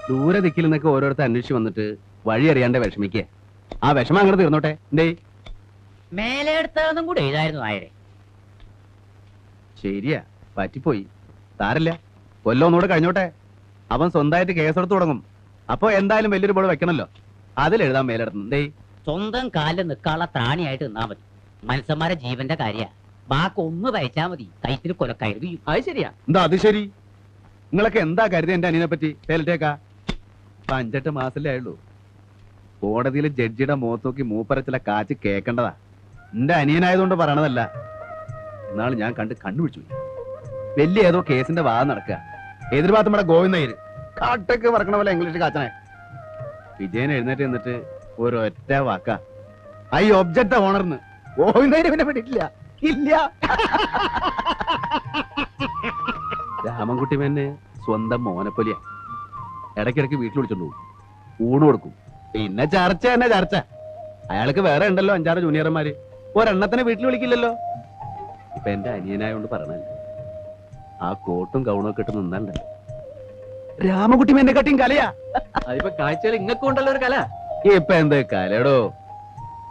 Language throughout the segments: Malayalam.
ദൂരെ ദിക്കിൽ നിന്നൊക്കെ ഓരോരുത്തർ അന്വേഷിച്ച് വന്നിട്ട് വഴി അറിയാണ്ട് വിഷമിക്കേ. ആ വിഷമം അങ്ങനെ തീർന്നോട്ടെ. എന്തേ മേലെ എടുത്തതും കൂടെ എഴുതായിരുന്നു നായരെ. ശരിയാ, പറ്റിപ്പോയി. സാരല്ല, കൊല്ലൊന്നുകൂടെ കഴിഞ്ഞോട്ടെ. അവൻ സ്വന്തമായിട്ട് കേസെടുത്ത് തുടങ്ങും. അപ്പൊ എന്തായാലും വലിയൊരു ബോർഡ് വെക്കണല്ലോ, അതിലെഴുതാൻ മേലെടുത്തു. എന്തേ സ്വന്തം കാലിൽ നിൽക്കാനുള്ള ത്രാണിയായിട്ട് നിന്നാ മതി. മനുഷ്യന്മാരെ ജീവന്റെ കാര്യ. ബാക്കി ഒന്ന് തയ്ച്ചാ മതി, കൈത്തിന് കൊലക്കയറി. അത് ശരിയാ. എന്താ അത് ശരി? നിങ്ങളൊക്കെ എന്താ കരുതി എന്റെ അനിയനെ പറ്റി? പേലിട്ടേക്കാ 5-8 മാസല്ലേ ആയുള്ളൂ. കോടതിയിൽ ജഡ്ജിയുടെ മുഖത്ത് നോക്കി മൂപ്പരച്ചില കാച്ച് കേൾക്കേണ്ടതാ. എന്റെ അനിയനായതുകൊണ്ട് പറയണതല്ല. എന്നാൾ ഞാൻ കണ്ണുപിടിച്ചു. വലിയ ഏതോ കേസിന്റെ വാദം നടക്കുക. എതിർ ഭാഗത്ത് നമ്മുടെ ഗോവിന്ദര് കാട്ടൊക്കെ പറക്കണ പോലെ ഇംഗ്ലീഷ് കാച്ചണേ. വിജയൻ എഴുന്നേറ്റ് എന്നിട്ട് ഒരൊറ്റ വാക്ക, ഐ ഒബ്ജക്ട് ദ ഓണർന്ന്. ഗോവിന്ദര് പിന്നെ പെട്ടിട്ടില്ല. ഇല്ല. രാമൻകുട്ടി മേനെ സ്വന്തം മോനെപ്പോലെയാ. ഇടയ്ക്കിടയ്ക്ക് വീട്ടിൽ വിളിച്ചോണ്ട് പോകും, ഊണ് കൊടുക്കും. പിന്നെ ചർച്ച തന്നെ ചർച്ച. അയാൾക്ക് വേറെ ഉണ്ടല്ലോ 5-6 ജൂനിയർമാര്. ഒരെണ്ണത്തിനെ വീട്ടിൽ വിളിക്കില്ലല്ലോ. ഇപ്പൊ എന്റെ അനിയനായോണ്ട് പറഞ്ഞല്ല, ആ കോട്ടും കൗണും ഒക്കെ ഇട്ട് നിന്നല്ല രാമൻകുട്ടി മേനെ കട്ടിയും കലയാ. അതിപ്പോ കാഴ്ചകൾ ഇങ്ങക്കുണ്ടല്ലോ ഒരു കല. ഇപ്പൊ എന്ത് കലടോ?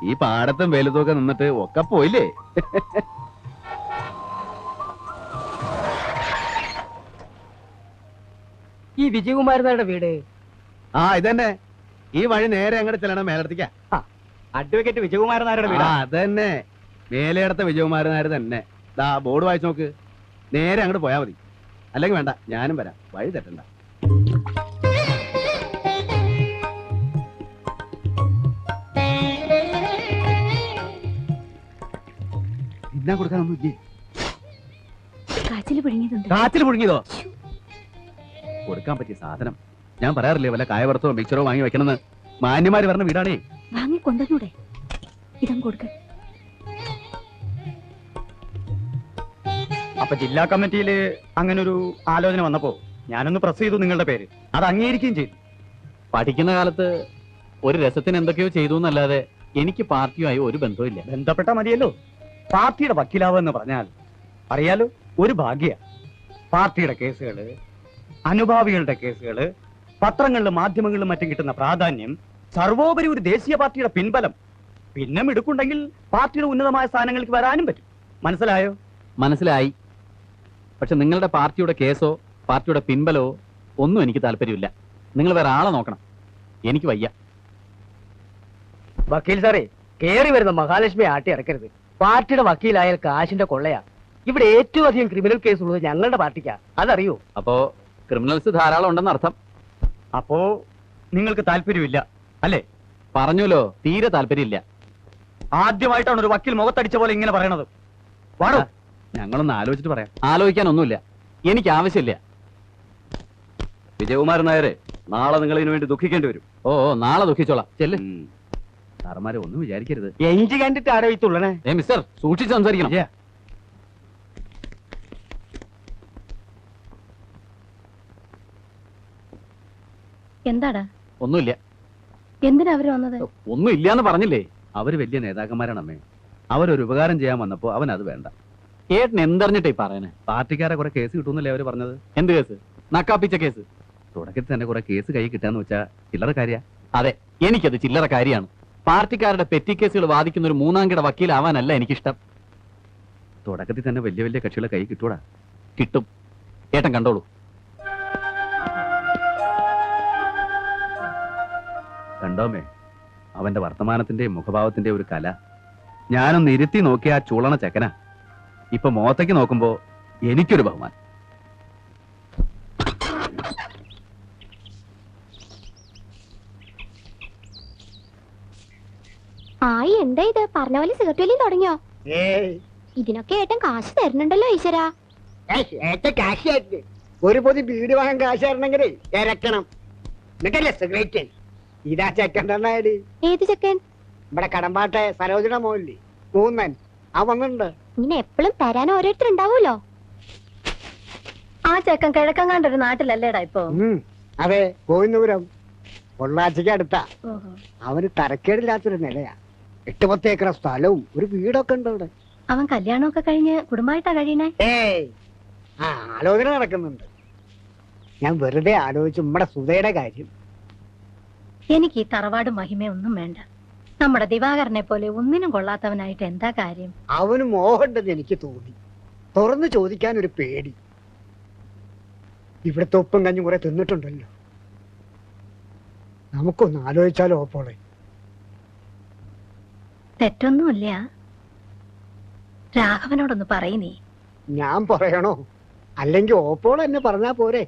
ഈ പാടത്തും വെലുതൊക്കെ നിന്നിട്ട് ഒക്കെ പോയില്ലേ. ഈ വിജയകുമാരനാരുടെ വീട്? ആ ഇതന്നെ. ഈ വഴി നേരെ അങ്ങോട്ട് ചെല്ലണം, മേലടത്തേക്കാ. അഡ്വക്കേറ്റ് വിജയകുമാരനാരുടെ വീട്? അതന്നെ, മേലേടത്തെ വിജയകുമാരനാര് തന്നെ. ദാ ബോർഡ് വായിച്ചു നോക്ക്. നേരെ അങ്ങോട്ട് പോയാ മതി. അല്ലെങ്കിൽ വേണ്ട, ഞാനും വരാം. വഴി തെറ്റണ്ട. എന്നാ കൊടുക്കാനൊന്നും ഇല്ലേ? കാച്ചിൽ പുഴുങ്ങിയതോ? കൊടുക്കാൻ പറ്റിയ സാധനം. ഞാൻ പറയാറില്ലേ വല്ല കായവറുത്തോ മിക്സറോ വാങ്ങി വെക്കണമെന്ന്. മാന്യമാര് പറഞ്ഞ വീടാണേ. വാങ്ങിക്കൊണ്ടൂടെ? ഇതം കൊടുക്ക. അപ്പൊ ജില്ലാ കമ്മിറ്റിയില് അങ്ങനെ ഒരു ആലോചന വന്നപ്പോ ഞാനൊന്ന് പ്രസ് ചെയ്തു നിങ്ങളുടെ പേര്. അത് അംഗീകരിക്കുകയും ചെയ്തു. പഠിക്കുന്ന കാലത്ത് ഒരു രസത്തിന് എന്തൊക്കെയോ ചെയ്തു എന്നല്ലാതെ എനിക്ക് പാർട്ടിയുമായി ഒരു ബന്ധവും ഇല്ല. ബന്ധപ്പെട്ട മതിയല്ലോ. പാർട്ടിയുടെ വക്കീലാവെന്ന് പറഞ്ഞാൽ അറിയാലോ, ഒരു ഭാഗ്യ. പാർട്ടിയുടെ കേസുകള്, അനുഭാവികളുടെ കേസുകള്, പത്രങ്ങളിലും മാധ്യമങ്ങളിലും മറ്റും കിട്ടുന്ന പ്രാധാന്യം, സർവോപരി ഒരു ദേശീയ പാർട്ടിയുടെ പിൻബലം, പിന്നെ മിടുക്കുണ്ടെങ്കിൽ പാർട്ടിയുടെ ഉന്നതമായ സ്ഥാനങ്ങൾക്ക് വരാനും പറ്റും. മനസ്സിലായോ? മനസ്സിലായി. പക്ഷെ നിങ്ങളുടെ പാർട്ടിയുടെ കേസോ പാർട്ടിയുടെ പിൻബലമോ ഒന്നും എനിക്ക് താല്പര്യമില്ല. നിങ്ങൾ വേറെ ആളെ നോക്കണം. എനിക്ക് വയ്യ. വക്കീൽ സാറേ, കേറി വരുന്ന മഹാലക്ഷ്മി ആട്ടി ഇറക്കരുത്. പാർട്ടിയുടെ വക്കീലായാൽ കാശിന്റെ കൊള്ളയാ. ഇവിടെ ഏറ്റവും അധികം ക്രിമിനൽ കേസ് ഉള്ളത് ഞങ്ങളുടെ പാർട്ടിക്കാ, അതറിയോ? അപ്പോ ക്രിമിനൽസ് ധാരാളം ഉണ്ടെന്ന് അർത്ഥം. അപ്പോ നിങ്ങൾക്ക് താല്പര്യമില്ല അല്ലേ? പറഞ്ഞല്ലോ, തീരെ താല്പര്യമില്ല. ആദ്യമായിട്ടാണ് ഒരു വക്കീൽ മുഖത്തടിച്ച പോലെ ഇങ്ങനെ പറയണത്. വാടോ. ഞങ്ങളൊന്ന് ആലോചിച്ചിട്ട് പറയാം. ആലോചിക്കാനൊന്നുമില്ല, എനിക്ക് ആവശ്യമില്ല. വിജയകുമാരൻ നായരെ, നാളെ നിങ്ങൾ ഇതിനു വേണ്ടി ദുഃഖിക്കേണ്ടി വരും. ഓ, നാളെ ദുഃഖിച്ചോളാം. ചെല്ല്. സാറന്മാരെ ഒന്നും വിചാരിക്കരുത്. എഞ്ചി കണ്ടിട്ട് ആരോഗ്യത്തുള്ളണേ. മിസ്റ്റർ, സൂക്ഷിച്ച് സംസാരിക്കണം. എന്താടാ? ഒന്നുമില്ല. എന്തിനാ അവര് വന്നത്? ഒന്നും ഇല്ലാന്ന് പറഞ്ഞില്ലേ? അവര് വലിയ നേതാക്കന്മാരാണ് അമ്മേ. അവരൊരു ഉപകാരം ചെയ്യാൻ വന്നപ്പോ അവൻ അത് വേണ്ട. ഏട്ടൻ എന്തറിഞ്ഞിട്ടേ പറയണേ? പാർട്ടിക്കാരെ കുറെ കേസ് കിട്ടുന്നല്ലേ അവര് പറഞ്ഞത്. എന്ത് കേസ്? നക്കാപ്പിച്ച കേസ്. തുടക്കത്തിൽ തന്നെ കുറെ കേസ് കൈ കിട്ടാന്ന് വെച്ചാ ചില്ലറ കാര്യ. അതെ, എനിക്കത് ചില്ലറ കാര്യമാണ്. പാർട്ടിക്കാരുടെ പെറ്റി കേസുകൾ വാദിക്കുന്ന ഒരു മൂന്നാംകിട വക്കീലാവാനല്ല എനിക്കിഷ്ടം. തുടക്കത്തിൽ തന്നെ വലിയ വലിയ കക്ഷികളെ കൈ കിട്ടൂടാ. കിട്ടും. ഏട്ടൻ കണ്ടോളൂ. കണ്ടോമേ, അവന്റെ വർത്തമാനത്തിന്റെയും മുഖഭാവത്തിന്റെയും ഒരു കല. ഞാനൊന്ന് ഇരുത്തി നോക്കിയ ആ ചൂളണ ചെക്കനാ. ഇപ്പൊ മുഖത്തേക്ക് നോക്കുമ്പോ എനിക്കൊരു ബഹുമാനം. ആയി എന്താ ഇത്? പറഞ്ഞ പോലെ സിഗരറ്റ് വലിയും തുടങ്ങിയോ? ഇതിനൊക്കെ ഏട്ടൻ കാശ് തരുന്നുണ്ടല്ലോ ഈശ്വരാ. ഒരു പൊതി ബീഡി വാങ്ങാൻ കാശ് തരണമെങ്കിലേ ഇറക്കണം. എന്നിട്ടല്ലേ സിഗരറ്റ്. ഇതാ ചെക്കൻ തന്നാടി. ഏത് ചെക്കൻ? ഇവിടെ കടമ്പാട്ടെ സരോജന മോഹൻലി മൂന്നൻ ആ വന്നിട്ടുണ്ട്. ഇങ്ങനെ എപ്പോഴും തരാൻ ഓരോരുത്തരുണ്ടാവൂലോ. ആ ചെക്കൻ കിഴക്കങ്ങാണ്ടൊരു നാട്ടിലല്ലേടാ ഇപ്പൊ? അതെ, ഗോവിന്ദപുരം പൊള്ളാച്ചിക്ക് അടുത്താ. അവന് തരക്കേടില്ലാത്തൊരു നിലയാ. 8-10 ഏക്കർ സ്ഥലവും ഒരു വീടൊക്കെ ഉണ്ട് അവിടെ. അവൻ കല്യാണമൊക്കെ കഴിഞ്ഞ് കുടുംബമായിട്ടാ കഴിയണേ? ആലോചന നടക്കുന്നുണ്ട്. ഞാൻ വെറുതെ ആലോചിച്ചു നമ്മുടെ സുധയുടെ കാര്യം. എനിക്ക് ഈ തറവാട് മഹിമയൊന്നും വേണ്ട. നമ്മുടെ ദിവാകരനെ പോലെ ഒന്നിനും കൊള്ളാത്തവനായിട്ട് എന്താ കാര്യം? അവന് മോഹമുണ്ടെന്ന് എനിക്ക് തോന്നി. തുറന്നു ചോദിക്കാൻ ഒരു പേടി. ഇവിടുത്തെ ഉപ്പും കഞ്ഞും കുറെ തിന്നിട്ടുണ്ടല്ലോ. നമുക്കൊന്ന് ആലോചിച്ചാലോ ഓപ്പോളെ? തെറ്റൊന്നുമില്ല. രാഘവനോടൊന്ന് പറയുന്നേ. ഞാൻ പറയണോ? അല്ലെങ്കിൽ ഓപ്പോൾ എന്നെ പറഞ്ഞാ പോരെ?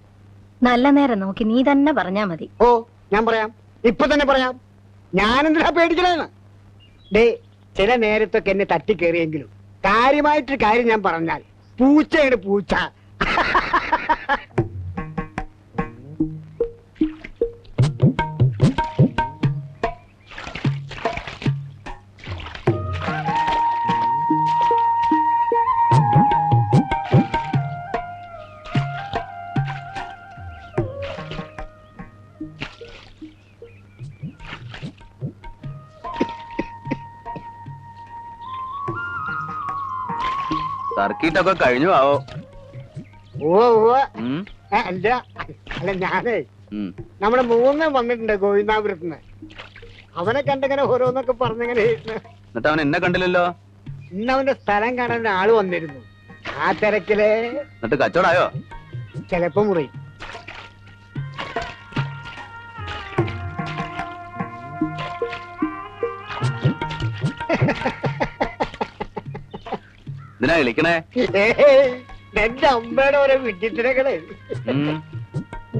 നല്ല നേരം നോക്കി നീ തന്നെ പറഞ്ഞാ മതി. ഓ, ഞാൻ പറയാം, ഇപ്പൊ തന്നെ പറയാം. ഞാനെന്തിനാ പേടിക്കണേന്ന്? ഡേ, ചില നേരത്തൊക്കെ എന്നെ തട്ടിക്കേറിയെങ്കിലും കാര്യമായിട്ടൊരു കാര്യം ഞാൻ പറഞ്ഞാൽ പൂച്ചയാണ് പൂച്ച. സർക്കിട്ടൊക്കെ കഴിഞ്ഞു ആവോ? ഓ ഓ, ഉം, അല്ല അല്ല, ഞാനേ ഉം. നമ്മുടെ മൂന്നും വന്നിട്ടുണ്ട് ഗോവിന്ദാപുരത്തുനിന്ന്. അവനെ കണ്ടിങ്ങനെ ഓരോന്നൊക്കെ പറഞ്ഞിങ്ങനെ ഇരുന്ന്. എന്നിട്ട് അവൻ എന്നെ കണ്ടില്ലല്ലോ. ഇന്ന് അവന്റെ സ്ഥലം കാണാൻ ആള് വന്നിരുന്നു. ആ തിരക്കില് എന്നിട്ട് കച്ചവടായോ? ചിലപ്പോ മുറി. ഇതിനാ വിളിക്കണേ? ഏയ്, എന്റെ അമ്മയുടെ ഓരോ വിഡ്ഢിത്തരങ്ങള്. ഉം.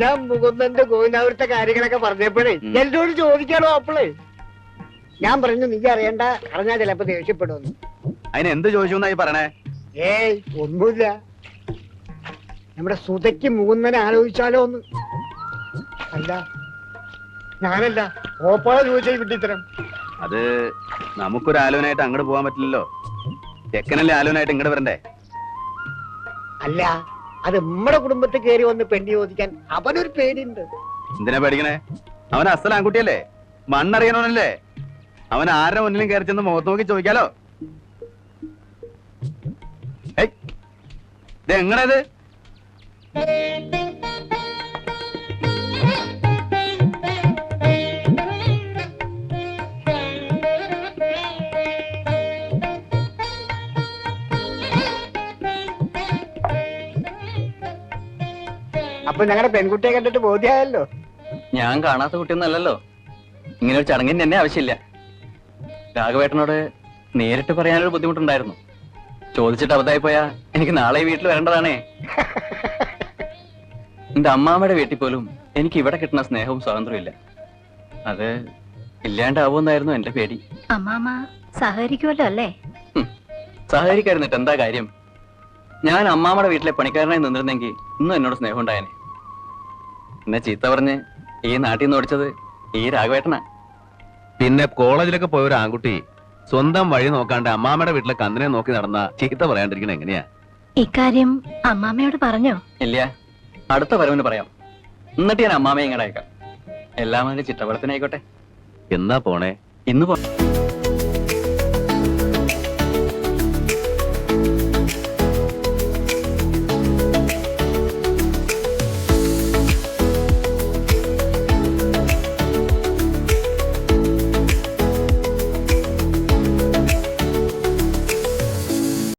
ഞാൻ മുകുന്ദന്റെ ഗോവിന്ദാപുരത്തെ കാര്യങ്ങളൊക്കെ പറഞ്ഞപ്പോഴേ എന്നോട് ചോദിക്കാണോ അപ്പോളേ? ഞാൻ പറഞ്ഞു നീ അറിയണ്ട, അറിഞ്ഞാ ചിലപ്പോ ദേഷ്യപ്പെടുമെന്ന്. അതിന് എന്ത് ചോദിച്ചു എന്നായി പറയണേ? ഏയ്, ഒന്നുമില്ല. നമ്മുടെ സുതയ്ക്ക് മുകുന്ദനെ ആലോചിച്ചാലോ ഒന്ന്. അല്ല, ഞാനല്ല, ഓപ്പോളെ ചോദിച്ച വിഡ്ഢിത്തരം. അത് നമുക്കൊരു ആലോചനയായിട്ട് അങ്ങോട്ട് പോകാൻ പറ്റില്ലല്ലോ. ചെക്കനല്ലേ ആലോചനയായിട്ട് ഇങ്ങോട്ട് വരണ്ടേ? അല്ല, അത് നമ്മുടെ കുടുംബത്തിൽ കയറി വന്ന് പെണ്ണി ചോദിക്കാൻ അവനൊരു പേടിയുണ്ട്. എന്തിനാ പേടിക്കണേ? അവൻ അസൽ ആൺകുട്ടിയല്ലേ, മണ്ണറിയണവനല്ലേ. അവൻ ആരുടെ മുന്നിലും കയറി ചെന്ന് മുഖത്ത് നോക്കി ചോദിക്കാലോ. ഇത് എങ്ങനത്? അപ്പൊ ഞങ്ങളുടെ പെൺകുട്ടിയെ കണ്ടിട്ട് ബോധ്യമായല്ലോ. ഞാൻ കാണാത്ത കുട്ടിയൊന്നല്ലല്ലോ. ഇങ്ങനെ ഒരു ചടങ്ങിന് എന്നെ ആവശ്യമില്ല. രാഘവേട്ടനോട് നേരിട്ട് പറയാനൊരു ബുദ്ധിമുട്ടുണ്ടായിരുന്നു. ചോദിച്ചിട്ട് അബദ്ധമായി പോയാ എനിക്ക് നാളെ വീട്ടിൽ വരേണ്ടതാണേ. എന്റെ അമ്മാമ്മയുടെ വീട്ടിൽ പോലും എനിക്ക് ഇവിടെ കിട്ടുന്ന സ്നേഹവും സ്വാതന്ത്ര്യവും ഇല്ല. അത് ഇല്ലാണ്ടാവുമെന്നായിരുന്നു എന്റെ പേടി. അമ്മാമ സഹകരിക്കുമല്ലോ അല്ലേ? സഹകരിക്കായിരുന്നിട്ട് എന്താ കാര്യം? ഞാൻ അമ്മാമ്മയുടെ വീട്ടിലെ പണിക്കാരനായി നിന്നിരുന്നെങ്കിൽ ഇന്നും എന്നോട് സ്നേഹം ഉണ്ടായേനെ. എന്നെ ചീത്ത പറഞ്ഞ് ഈ നാട്ടിൽ നിന്ന് ഓടിച്ചത് ഈ രാഘവേട്ടനാ. പിന്നെ കോളേജിലൊക്കെ പോയ ഒരു ആൺകുട്ടി സ്വന്തം വഴി നോക്കാണ്ട് അമ്മാമ്മയുടെ വീട്ടിലെ കന്നിനെ നോക്കി നടന്ന ചീത്ത പറയാണ്ടിരിക്കണ എങ്ങനെയാ? ഇക്കാര്യം അമ്മാമയോട് പറഞ്ഞോ? ഇല്ല, അടുത്ത വരവിന് പറയാം. എന്നിട്ട് ഞാൻ അമ്മാമയെ ഇങ്ങോട്ട് അയക്കാം. എല്ലാം അതിന്റെ ചിട്ടവളത്തിനായിക്കോട്ടെ. എന്നാ പോണേ? ഇന്ന്